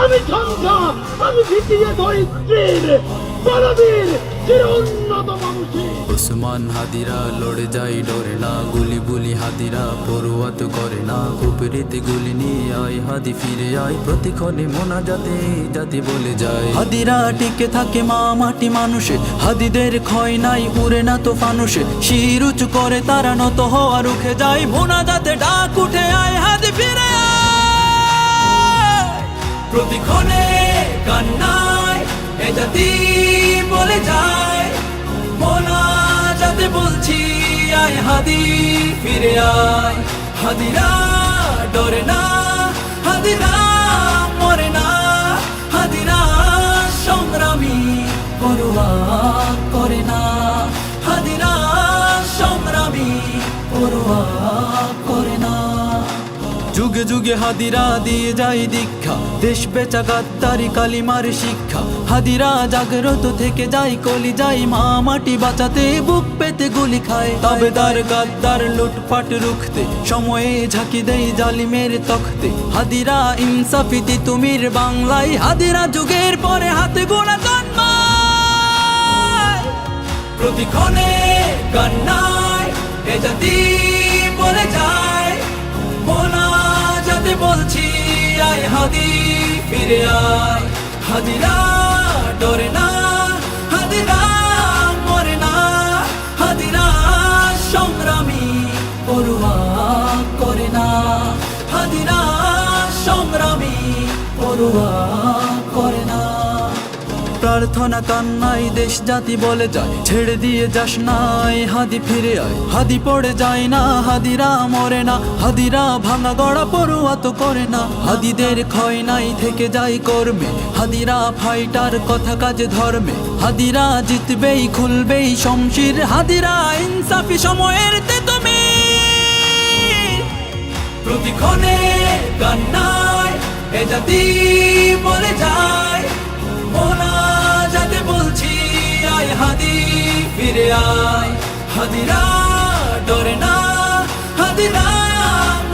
আমি ঝঞ্ঝা, আমি ভিটিয়ে ধরিত্রীর বলবীর চির উন্নত বংশী। ওসমান হাদিরা লড়ে যায় ডরে না, গুলি বুলি হাদিরা পড়ুয়াত করে না। কুপরিতে গুলি নিয়ে আয় হাদি ফিরে আয়, প্রতিক্ষণে মোনাজাতে জাতি বলে যায়। হাদিরা টিকে থাকে মা মাটি মানুষে, হাদিদের ক্ষয় নাই উড়ে না তো ফানুষে। শির উঁচু করে তারা নত হওয়া রুখে যায়, মোনাজাতে ডাক উঠে আয় হাদি ফিরে আয়। প্রতিক্ষণে কান্নায় এ জাতি বলে যায়, মোনাজাতে বলছি আয় হাদি ফিরে আয়। হাদিরা ডরে না, হাদিরা মরে না, হাদিরা সংগ্রামী পরোয়া করে না, হাদিরা সংগ্রামী পরোয়া করে না। যুগে যুগে হাদিরা দিয়ে যায় দীক্ষা, দেশ বেচা গাদ্দারি কালিমার শিক্ষা। হাদিরা জাগ্রত থেকে যায় কলি যায়, মা মাটি বাঁচাতে বুক পেতে গুলি খায়। তাবেদার গাদ্দার লুটপাট রুখতে সময়ে ঝাঁকি দেয় জালিমের তখতে। হাদিরা ইনসাফিতি তুমির বাংলায়, হাদিরা যুগের পরে হাতে গোনা জন্মায়। প্রতিক্ষণে কান্নায় এ জাতি বলে যায়, মোনাজাতে বলছি আয় হাদি ফিরে আয়। হাদিরা ডরে না, হাদিরা মরে না, হাদিরা সংগ্রামী পরোয়া করে না, হাদিরা সংগ্রামী পরোয়া করে না। প্রার্থনা কান্নাই দেশ জাতি বলে যায়, ছেড়ে দিয়ে যাস নাই হাদি ফিরে আয়। হাদি পড়ে যায় না, হাদিরা মরে না, হাদিরা ভাঙা গড়া পড়ুয়া তো করে না। হাদিদের ক্ষয় নাই থেকে যায় কর্মে, হাদিরা ফাইটার কথা কাজে ধর্মে। হাদিরা জিতবেই খুলবেই শমশির, হাদিরা ইনসাফি সময়ের তুমি। প্রতিক্ষণে কান্নায় এ জাতি বলে যায়, মোনাজাতে বলছি আয় হাদি ফিরে আয়। হাদিরা ডরে না, হাদিরা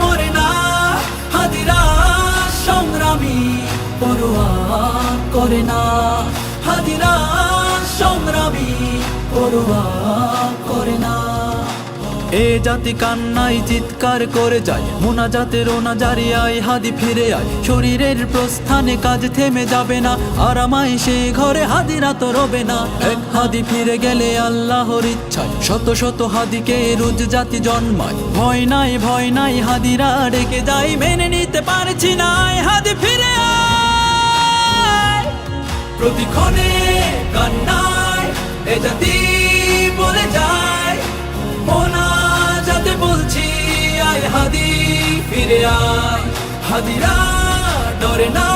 মরে না, হাদিরা সংগ্রামী পরোয়া করে না, হাদিরা সংগ্রামী পরোয়া করে না। এ জাতি কান্নাই চিৎকার করে যায়, মোনাজাতে রোনা জারি আয় হাদি ফিরে আয়। শরীরের প্রস্থানে কাজ থেমে যাবে না, আরামায় সে ঘরে হাদিরা তো রবে না। এক হাদি ফিরে গেলে আল্লাহর ইচ্ছায় শত শত হাদিকে রোজ জাতি জন্মায়। ভয় নাই হাদিরা ডেকে যায়, মেনে নিতে পারছি না আয় হাদি ফিরে আয়। প্রতিক্ষণে কান্নায় এ জাতি বলে যায়, মোনাজাতে বলছি আয় হাদি ফিরে আয়। হাদিরা ডরে না,